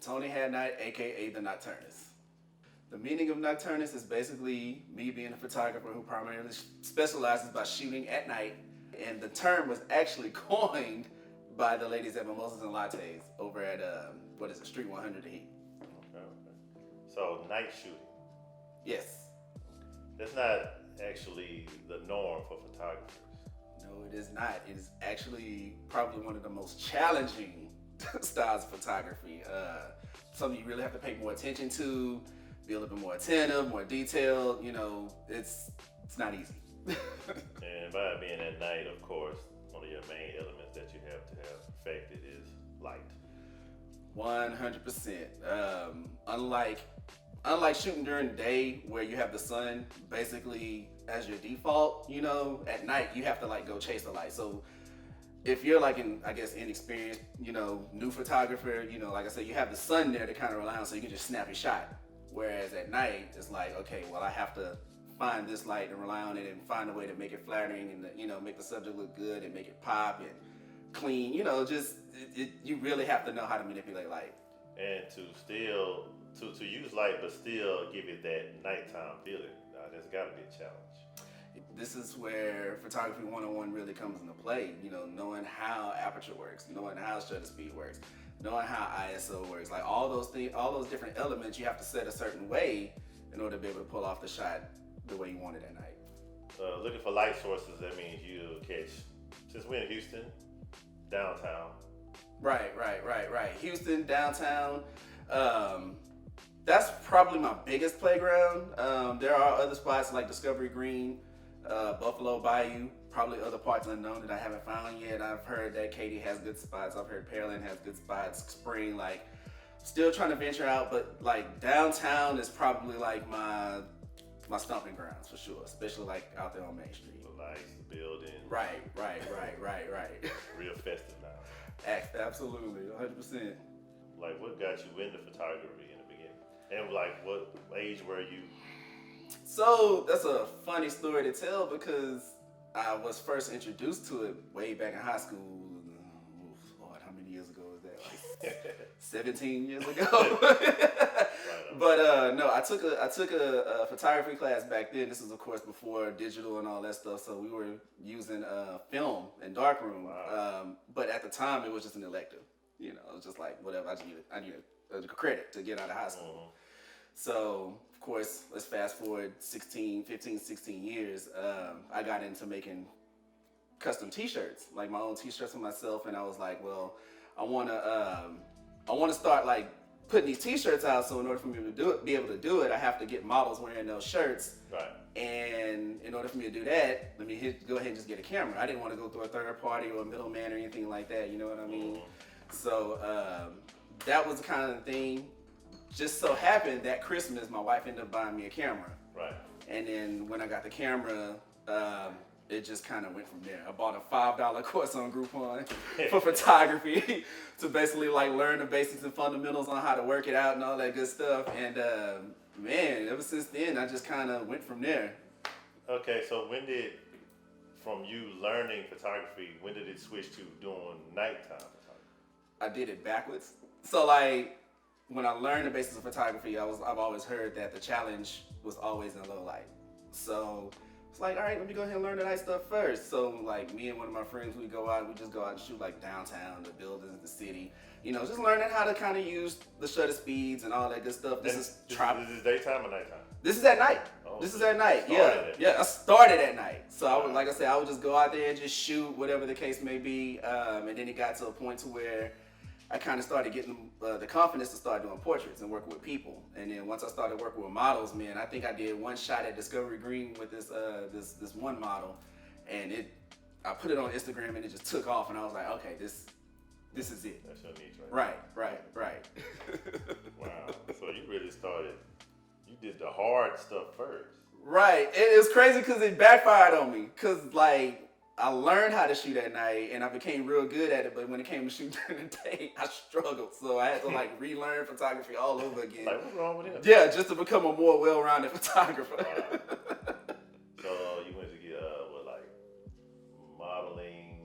Tony Hadnot, aka the Nocturnist. The meaning of Nocturnist is basically me being a photographer who primarily specializes by shooting at night. And the term was actually coined by the ladies at Mimosas and Lattes over at, Street 100 Heat. Okay. So, night shooting. Yes. That's not actually the norm for photographers. No, it is not. It is actually probably one of the most challenging styles of photography. Something you really have to pay more attention to, be a little bit more attentive, more detailed. You know, it's not easy. And by being at night, of course, one of your main elements that you have to have perfected is light. 100%. Unlike shooting during the day where you have the sun basically as your default, you know, at night you have to like go chase the light. So if you're like inexperienced, you know, new photographer, you know, like I said, you have the sun there to kind of rely on so you can just snap your shot. Whereas at night, it's like, okay, well, I have to find this light and rely on it and find a way to make it flattering and, you know, make the subject look good and make it pop and clean, you know, just, you really have to know how to manipulate light. And to use light but still give it that nighttime feeling, that's gotta be a challenge. This is where photography 101 really comes into play, you know, knowing how aperture works, knowing how shutter speed works, knowing how ISO works, like all those things, all those different elements you have to set a certain way in order to be able to pull off the shot the way you want it at night. Looking for light sources, that means you catch, since we're in Houston, downtown. Right. Houston, downtown. That's probably my biggest playground. There are other spots like Discovery Green, Buffalo Bayou, probably other parts unknown that I haven't found yet. I've heard that Katy has good spots. I've heard Pearland has good spots. Spring, like, still trying to venture out, but like downtown is probably like my stomping grounds for sure, especially like out there on Main Street. The lights, the building. Right. Real festive now. Absolutely, 100%. Like, what got you into photography in the beginning? And like, what age were you? So that's a funny story to tell because I was first introduced to it way back in high school. Lord, how many years ago was that? Like 17 years ago. But no, I took a photography class back then. This was, of course, before digital and all that stuff. So we were using film and darkroom. Wow. But at the time, it was just an elective. You know, it was just like whatever. I needed a credit to get out of high school. Mm-hmm. So of course, let's fast forward 15, 16 years. I got into making custom T-shirts, like my own T-shirts for myself, and I was like, well, I want to start like putting these T-shirts out. So in order for me to be able to do it, I have to get models wearing those shirts. Right. And in order for me to do that, let me go ahead and just get a camera. I didn't want to go through a third party or a middleman or anything like that. You know what I mean? Mm-hmm. So that was the kind of thing. Just so happened that Christmas, my wife ended up buying me a camera. Right. And then when I got the camera, it just kind of went from there. I bought a $5 course on Groupon for photography to basically like learn the basics and fundamentals on how to work it out and all that good stuff. And man, ever since then, I just kind of went from there. Okay, so from you learning photography, when did it switch to doing nighttime photography? I did it backwards. So like when I learned the basics of photography, I've always heard that the challenge was always in low light. So it's like, all right, let me go ahead and learn the night stuff first. So like me and one of my friends, we just go out and shoot like downtown, the buildings, the city. You know, just learning how to kind of use the shutter speeds and all that good stuff. This is daytime or nighttime? This is at night. Oh, this is at night. Yeah, I started at night. So I would, like I said, I would just go out there and just shoot whatever the case may be. And then it got to a point to where I kind of started getting the confidence to start doing portraits and working with people. And then once I started working with models, man, I think I did one shot at Discovery Green with this one model, and I put it on Instagram and it just took off. And I was like, okay, this is it. That's your niche, right? Right. Wow. So you really you did the hard stuff first. Right. It was crazy because it backfired on me. Because like I learned how to shoot at night and I became real good at it, but when it came to shooting during the day, I struggled. So I had to like relearn photography all over again. Like, what's wrong with him? Yeah, just to become a more well-rounded photographer. Wow. So you went to get modeling,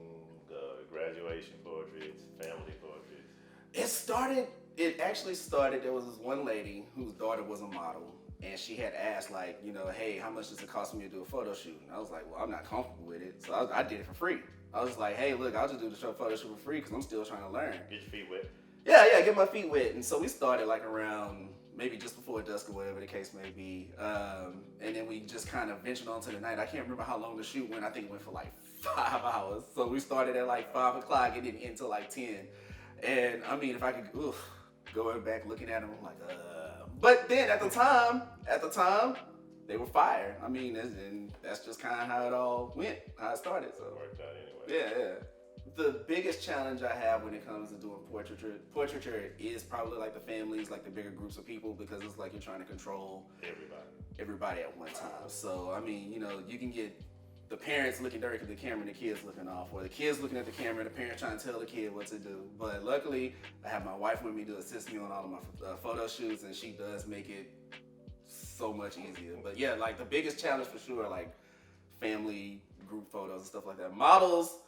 graduation portraits, family portraits. It started It actually started, there was this one lady whose daughter was a model, and she had asked, like, hey, how much does it cost me to do a photo shoot? And I was like, well, I'm not comfortable with it, so I did it for free. I was like, hey, look, I'll just do the photo shoot for free because I'm still trying to learn. Get your feet wet. Yeah, get my feet wet. And so we started like around maybe just before dusk or whatever the case may be. And then we just kind of ventured on to the night. I can't remember how long the shoot went. I think it went for like 5 hours. So we started at like 5 o'clock and didn't end until like 10. And I mean, if I could, going back looking at them, I'm like, But then at the time, they were fire. I mean, and that's just kind of how it all went, how it started. So it worked out anyway. Yeah. The biggest challenge I have when it comes to doing portraiture is probably like the families, like the bigger groups of people, because it's like you're trying to control everybody at one time. So I mean, you can get the parents looking directly at the camera and the kids looking off, or the kids looking at the camera and the parents trying to tell the kid what to do. But luckily, I have my wife with me to assist me on all of my photo shoots, and she does make it so much easier. But yeah, like the biggest challenge for sure, like family group photos and stuff like that. Models,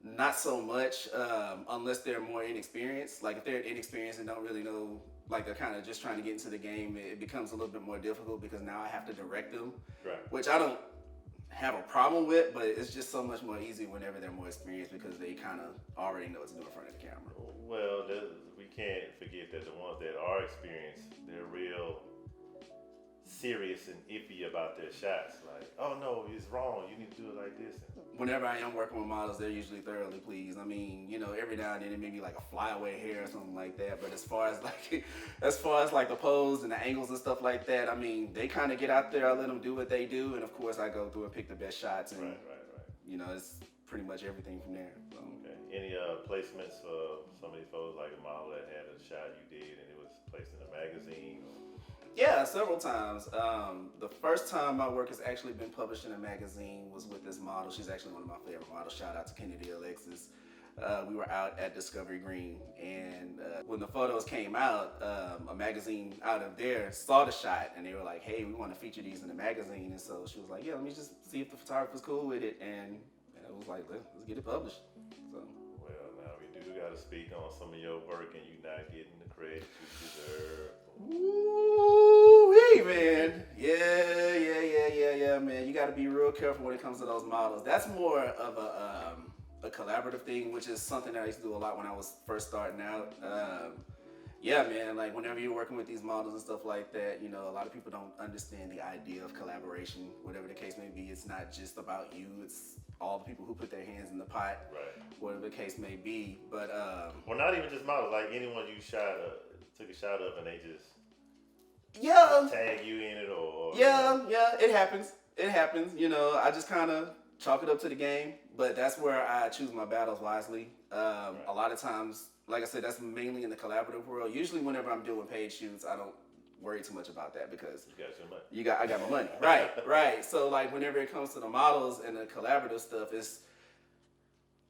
not so much, unless they're more inexperienced. Like if they're inexperienced and don't really know, like they're kind of just trying to get into the game, it becomes a little bit more difficult because now I have to direct them, right. Which I don't have a problem with, but it's just so much more easy whenever they're more experienced because they kind of already know what to do in front of the camera. Well, we can't forget that the ones that are experienced, they're real serious and iffy about their shots. Like, oh no, it's wrong. You need to do it like this. Whenever I am working with models, they're usually thoroughly pleased. I mean, every now and then it may be like a flyaway hair or something like that. But as far as like the pose and the angles and stuff like that, I mean, they kind of get out there. I let them do what they do, and of course I go through and pick the best shots. And right. It's pretty much everything from there. So. Okay. Any placements for some of these photos, like a model that had a shot you did and it was placed in a magazine? Yeah, several times. The first time my work has actually been published in a magazine was with this model. She's actually one of my favorite models. Shout out to Kennedy Alexis. We were out at Discovery Green, and when the photos came out, a magazine out of there saw the shot, and they were like, hey, we want to feature these in the magazine. And so she was like, yeah, let me just see if the photographer's cool with it. And it was like, let's get it published. So. Well, now we do got to speak on some of your work, and you not getting the credit you deserve. Ooh, man. Yeah, man. You got to be real careful when it comes to those models. That's more of a collaborative thing, which is something that I used to do a lot when I was first starting out. Yeah, man, like whenever you're working with these models and stuff like that, a lot of people don't understand the idea of collaboration, whatever the case may be. It's not just about you, it's all the people who put their hands in the pot, right. Whatever the case may be. But well, not even just models, like anyone you took a shot of and they just tag you in it or it happens. I just kind of chalk it up to the game, but that's where I choose my battles wisely. Right. A lot of times, like I said, that's mainly in the collaborative world. Usually whenever I'm doing paid shoots, I don't worry too much about that because you got your money. I got my money. Right. So like whenever it comes to the models and the collaborative stuff,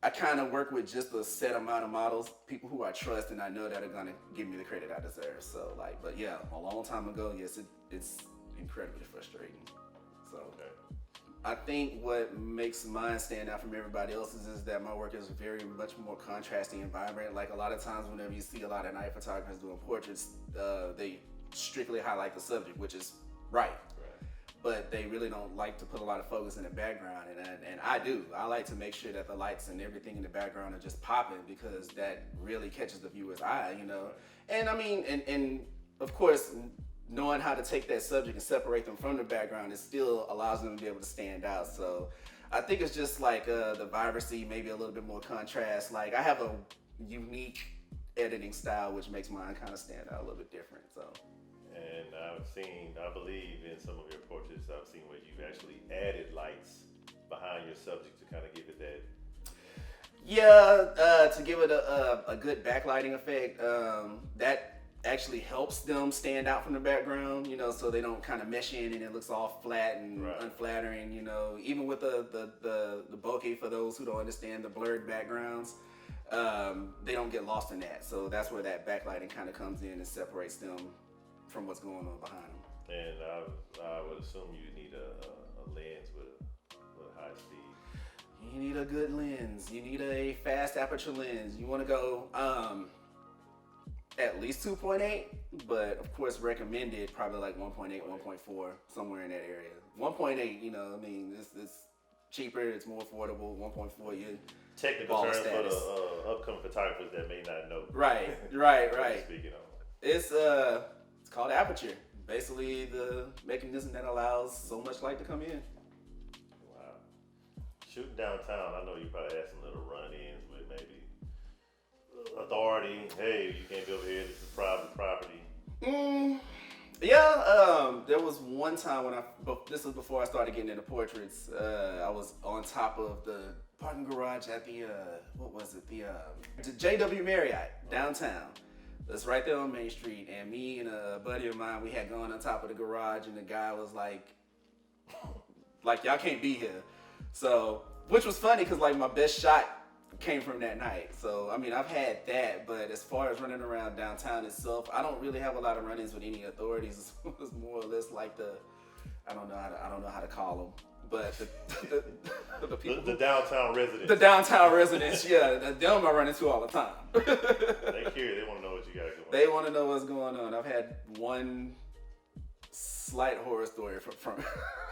I kind of work with just a set amount of models, people who I trust and I know that are gonna give me the credit I deserve. So like, but yeah, a long time ago, yes, it's incredibly frustrating. So okay. I think what makes mine stand out from everybody else's is that my work is very much more contrasting and vibrant. Like a lot of times whenever you see a lot of night photographers doing portraits, they strictly highlight the subject, which is right. But they really don't like to put a lot of focus in the background, and I do. I like to make sure that the lights and everything in the background are just popping because that really catches the viewer's eye, And I mean, and of course, knowing how to take that subject and separate them from the background, it still allows them to be able to stand out. So I think it's just like the vibrancy, maybe a little bit more contrast. Like I have a unique editing style, which makes mine kind of stand out a little bit different. So. And I believe in some of your portraits, I've seen where you've actually added lights behind your subject to kind of give it that. Yeah, to give it a good backlighting effect. That actually helps them stand out from the background, so they don't kind of mesh in and it looks all flat and unflattering, Even with the bokeh, for those who don't understand the blurred backgrounds, they don't get lost in that. So that's where that backlighting kind of comes in and separates them from what's going on behind them. And I would assume you need a lens with high speed. You need a good lens. You need a fast aperture lens. You want to go. at least 2.8, but of course recommended probably like 1.8, 1.4, somewhere in that area. 1.8, you know, I mean, it's cheaper, it's more affordable. 1.4, you technical terms for the upcoming photographers that may not know. Right. Speaking on. It's called aperture. Basically, the mechanism that allows so much light to come in. Wow. Shooting downtown, I know you probably had some little run-ins with maybe authority. Hey, you can't be over here. This is private property. Yeah. There was one time when this was before I started getting into portraits. I was on top of the parking garage at the the JW Marriott downtown. It's right there on Main Street, and me and a buddy of mine, we had gone on top of the garage, and the guy was like y'all can't be here. So, which was funny because like my best shot came from that night. So, I mean, I've had that, but as far as running around downtown itself, I don't really have a lot of run-ins with any authorities. It's more or less like I don't know how to call them. But the people, the downtown residents. The downtown residents, yeah, them I run into all the time. They curious. They want to know what you got going on. They want to know what's going on. I've had one slight horror story from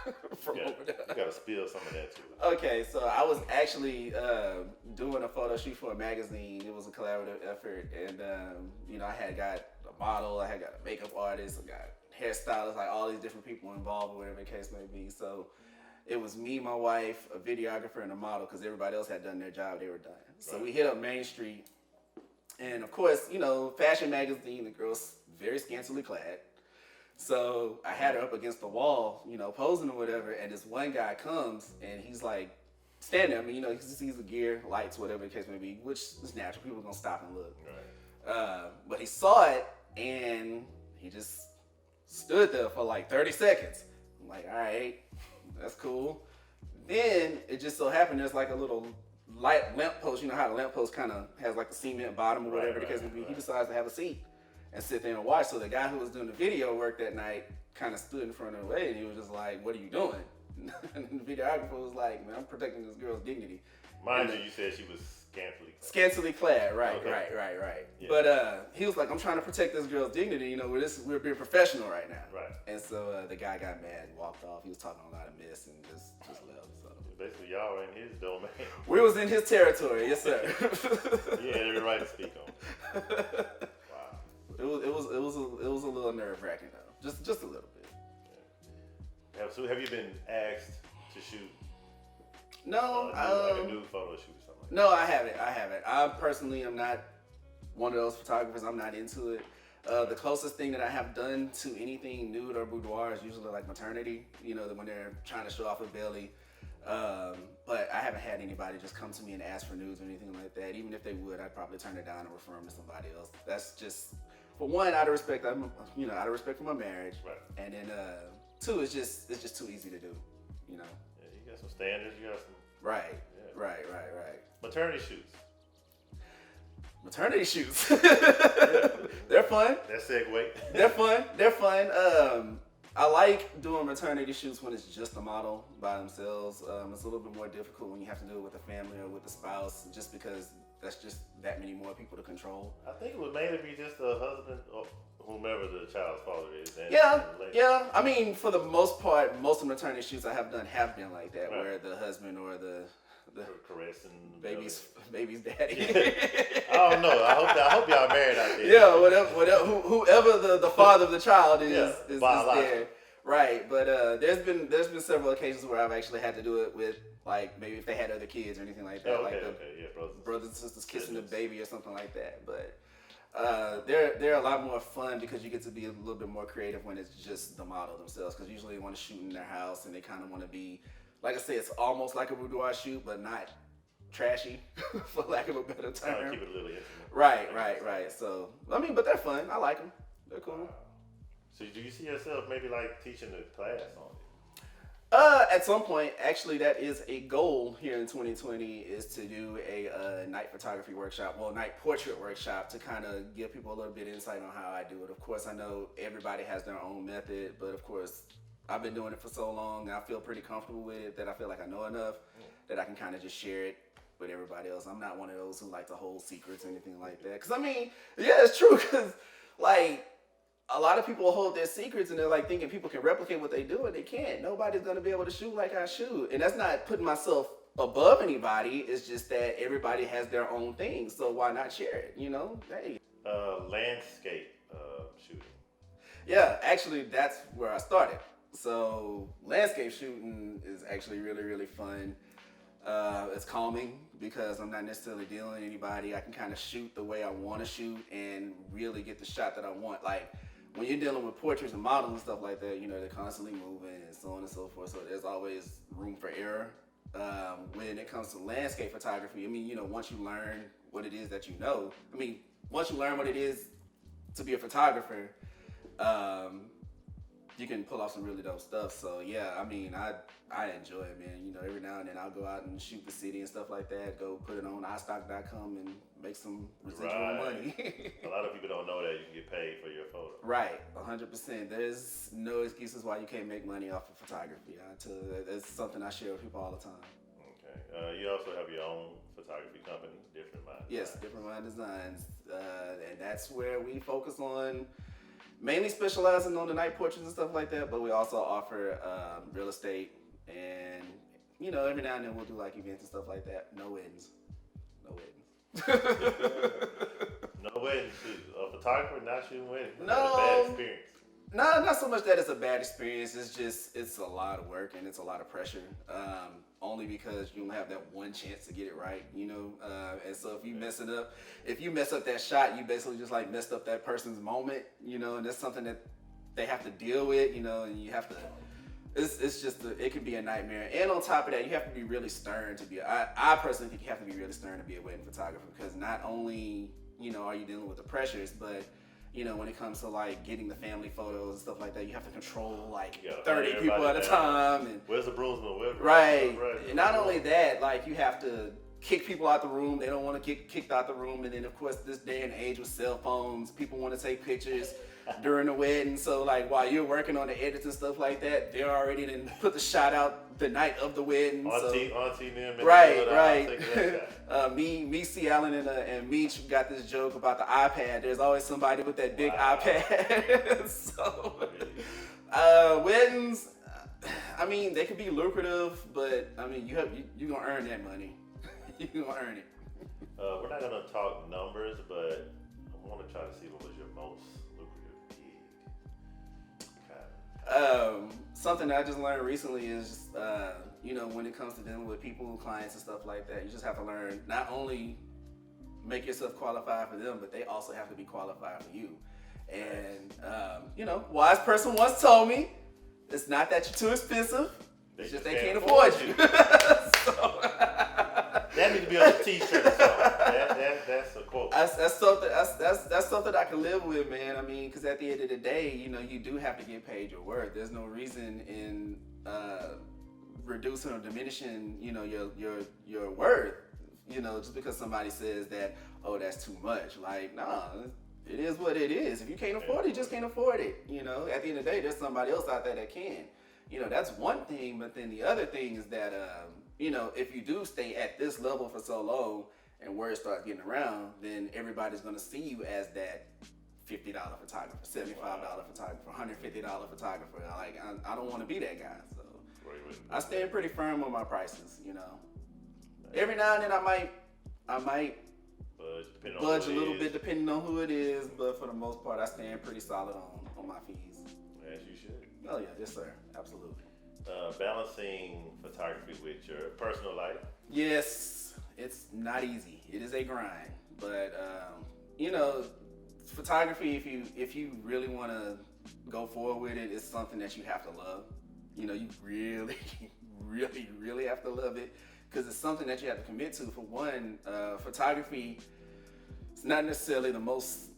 over there. You got to spill some of that too. Okay, so I was actually doing a photo shoot for a magazine. It was a collaborative effort, and I had got a model, I had got a makeup artist, I got hairstylists, like all these different people involved, or whatever the case may be. So it was me, my wife, a videographer, and a model, because everybody else had done their job. They were done. So we hit up Main Street, and of course, fashion magazine, the girl's very scantily clad. So I had her up against the wall, posing or whatever, and this one guy comes, and he's like, standing there. I mean, he sees the gear, lights, whatever the case may be, which is natural. People are going to stop and look. Right. But he saw it, and he just stood there for like 30 seconds. I'm like, all right, that's cool. Then it just so happened there's like a little light lamp post. You know how the lamp post kind of has like a cement bottom or whatever the case may be. He decides to have a seat and sit there and watch. So the guy who was doing the video work that night kind of stood in front of the way, and he was just like, what are you doing? And the videographer was like, man, I'm protecting this girl's dignity. Mind you, you said she was scantily clad, right, okay. right. Yeah. But he was like, I'm trying to protect this girl's dignity, we're being professional right now. Right. And so the guy got mad and walked off. He was talking a lot of mess and just left. So basically y'all were in his domain. We was in his territory, yes sir. You had every right to speak on. Wow. It was a little nerve-wracking though. Just a little bit. Yeah. So have you been asked to shoot No, like a nude photo shoot or something like that? No, I haven't. I personally am not one of those photographers. I'm not into it. The closest thing that I have done to anything nude or boudoir is usually like maternity, when they're trying to show off a belly. But I haven't had anybody just come to me and ask for nudes or anything like that. Even if they would, I'd probably turn it down and refer them to somebody else. That's just, for one, out of respect. Out of respect for my marriage. Right. And then two, it's just too easy to do. Yeah, you got some standards. You got some. Right. Yeah. Right. Maternity shoots. Maternity shoots. They're fun. That segue. They're fun. I like doing maternity shoots when it's just a model by themselves. It's a little bit more difficult when you have to do it with a family or with a spouse, just because that's just that many more people to control. I think it would mainly be just the husband or whomever the child's father is. Yeah. I mean, for the most part, most of the maternity shoots I have done have been like that, where the husband or the caressing baby's daddy. I don't know. I hope y'all married out there. Yeah, whatever. Whoever the father of the child is there. Right, but there's been several occasions where I've actually had to do it with, like, maybe if they had other kids or anything like that, brothers and sisters kissing the baby or something like that. But they're a lot more fun because you get to be a little bit more creative when it's just the model themselves. Because usually they want to shoot in their house and they kind of want to be, like I said, it's almost like a boudoir shoot, but not trashy, for lack of a better term. Keep it a little intimate. Right. So, I mean, but they're fun. I like them. They're cool. Wow. So do you see yourself maybe like teaching the class on it? At some point, actually, that is a goal here in 2020, is to do a night photography workshop, night portrait workshop, to kind of give people a little bit of insight on how I do it. Of course, I know everybody has their own method, but of course, I've been doing it for so long, and I feel pretty comfortable with it that I feel like I know enough that I can kind of just share it with everybody else. I'm not one of those who like to hold secrets or anything like that. Cause I mean, yeah, it's true. Cause like a lot of people hold their secrets and they're like thinking people can replicate what they do and they can't. Nobody's gonna be able to shoot like I shoot. And that's not putting myself above anybody. It's just that everybody has their own thing. So why not share it? You know? Hey. Landscape shooting. Yeah, actually that's where I started. So landscape shooting is actually really, really fun. It's calming because I'm not necessarily dealing with anybody. I can kind of shoot the way I want to shoot and really get the shot that I want. Like when you're dealing with portraits and models and stuff like that, you know, they're constantly moving and so on and so forth. So there's always room for error. When it comes to landscape photography, I mean, you know, once you learn what it is that you know, I mean, once you learn what it is to be a photographer, you can pull off some really dope stuff. So yeah, I mean, I enjoy it, man. You know, every now and then I'll go out and shoot the city and stuff like that. Go put it on iStock.com and make some residual money. A lot of people don't know that you can get paid for your photo. Right, 100%. There's no excuses why you can't make money off of photography. I tell you, that's something I share with people all the time. Okay. You also have your own photography company, Different Mind Yes, Designs. Different Mind Designs, and that's where we focus on. Mainly specializing on the night portraits and stuff like that, but we also offer real estate and, you know, every now and then we'll do like events and stuff like that. No weddings. No weddings. No weddings. A photographer not shooting weddings. No. That's a bad experience. No, not so much that it's a bad experience. It's just, it's a lot of work and it's a lot of pressure. Only because you don't have that one chance to get it right, you know? And so if you mess it up, if you mess up that shot, you basically just like messed up that person's moment, you know? And that's something that they have to deal with, you know? And you have to, it's just, it can be a nightmare. And on top of that, you have to be really stern to be, I personally think you have to be really stern to be a wedding photographer because not only, you know, are you dealing with the pressures, but you know, when it comes to like getting the family photos and stuff like that, you have to control like 30 people at a time. And where's the broomsman? Right. And not only that, like you have to kick people out the room. They don't want to get kicked out the room. And then of course, this day and age with cell phones, people want to take pictures during the wedding. So like while you're working on the edits and stuff like that, they're already done put the shot out the night of the wedding. Auntie, right. Me, C. Allen, and Meech got this joke about the iPad. There's always somebody with that big iPad. So, weddings, I mean, they could be lucrative, but I mean, you're gonna earn that money. You're gonna earn it. We're not gonna talk numbers, but I want to try to see what was your most lucrative gig. Something that I just learned recently is, you know, when it comes to dealing with people, clients, and stuff like that, you just have to learn not only make yourself qualified for them, but they also have to be qualified for you. And, you know, wise person once told me, it's not that you're too expensive, it's just they can't afford you. So, that needs to be on a t-shirt or something. That's a quote. That's something I can live with, man. I mean, because at the end of the day, you know, you do have to get paid your worth. There's no reason in reducing or diminishing, you know, your worth. You know, just because somebody says that, oh, that's too much. Like, nah, it is what it is. If you can't afford it, you just can't afford it. You know, at the end of the day, there's somebody else out there that can. You know, that's one thing. But then the other thing is that, you know, if you do stay at this level for so long and word starts getting around, then everybody's going to see you as that $50 photographer, $75 photographer, $150 photographer. Like, I don't want to be that guy. So I stand pretty firm on my prices, you know. Every now and then I might budge a little bit depending on who it is, but for the most part, I stand pretty solid on my fees. As you should. Oh yeah, yes sir, absolutely. Balancing photography with your personal life. Yes, it's not easy. It is a grind, but you know, photography. If you really want to go forward with it, it's something that you have to love. You know, you really, really have to love it because it's something that you have to commit to. For one, photography, it's not necessarily the most.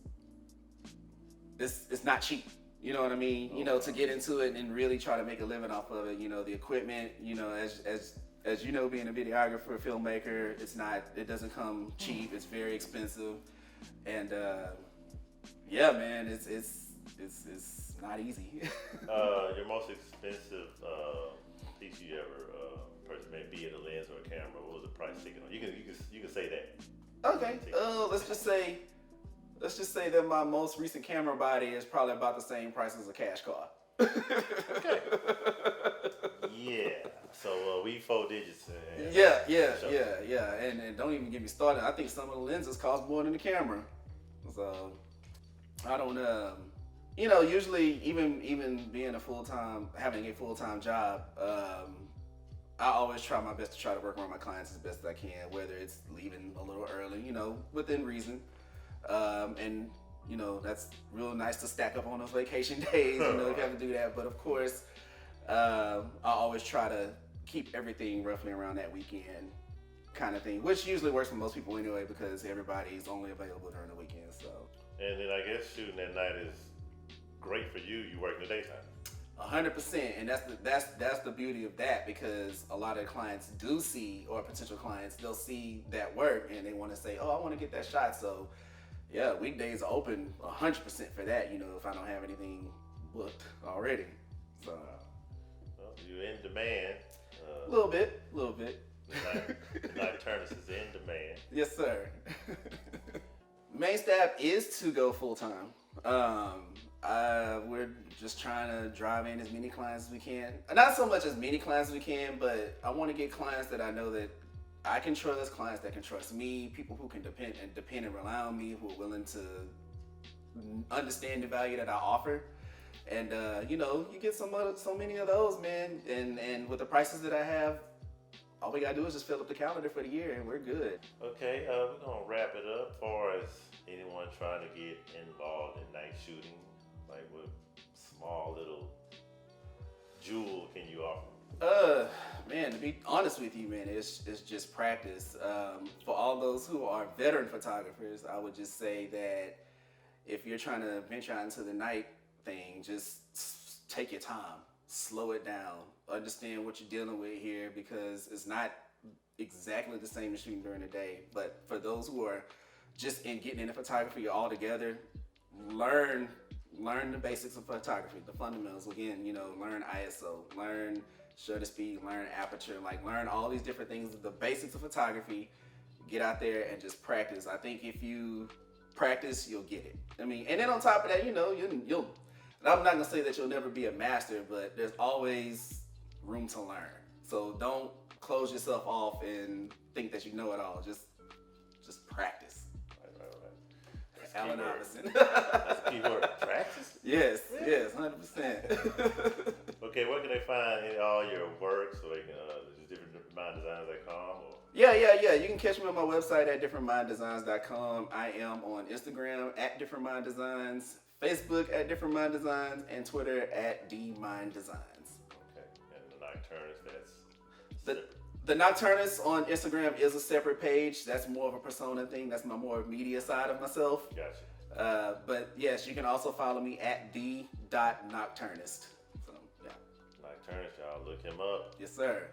It's not cheap. You know what I mean? You know, to get into it and really try to make a living off of it. You know, the equipment. You know, as you know, being a videographer, filmmaker, it doesn't come cheap. It's very expensive, and yeah, man, it's not easy. Your most expensive piece you ever purchase, maybe be it a lens or a camera? What was the price taken on? You can say that. Okay. Let's just say that my most recent camera body is probably about the same price as a cash car. Okay. Yeah. So we 4 digits. Yeah. And don't even get me started. I think some of the lenses cost more than the camera. So I don't usually even being having a full-time job, I always try my best to try to work around my clients as best as I can, whether it's leaving a little early, within reason. And that's real nice to stack up on those vacation days, if you have to do that. But of course, I always try to keep everything roughly around that weekend kind of thing, which usually works for most people anyway, because everybody's only available during the weekend. So. And then I guess shooting at night is great for you. You work in the daytime. 100%, and that's the beauty of that, because a lot of clients do see, or potential clients, they'll see that work and they want to say, oh, I want to get that shot. So yeah, weekdays are open 100% for that, if I don't have anything booked already. So well, you're in demand. A little bit. Nocturnist is in demand. Yes, sir. Main staff is to go full time. We're just trying to drive in as many clients as we can. Not so much as many clients as we can, but I want to get clients that I know that I can trust, clients that can trust me, people who can depend and rely on me, who are willing to understand the value that I offer. And you get so many of those, man. And with the prices that I have, all we gotta do is just fill up the calendar for the year, and we're good. Okay, we're gonna wrap it up. As far as anyone trying to get involved in night shooting, like what small little jewel can you offer? Man, to be honest with you, man, it's just practice. For all those who are veteran photographers, I would just say that if you're trying to venture out into the night thing, just take your time, slow it down, understand what you're dealing with here, because it's not exactly the same as shooting during the day. But for those who are just getting into photography altogether, learn the basics of photography, the fundamentals. Again, learn ISO, learn shutter speed, learn aperture, learn all these different things, the basics of photography. Get out there and just practice. I think if you practice, you'll get it. And then on top of that, you'll. I'm not gonna say that you'll never be a master, but there's always room to learn. So don't close yourself off and think that you know it all. Just practice. Right. Allen Iverson. That's a key word. Practice? Yes, 100%. Okay, where can they find all your work? So they can differentminddesigns.com? Yeah. You can catch me on my website at differentminddesigns.com. I am on Instagram at differentminddesigns, Facebook at differentminddesigns, and Twitter at dminddesigns. Okay, and the Nocturnist, that's the Nocturnist on Instagram is a separate page. That's more of a persona thing. That's my more media side of myself. Gotcha. But yes, you can also follow me at the.nocturnist. So yeah. Nocturnist, y'all look him up. Yes, sir.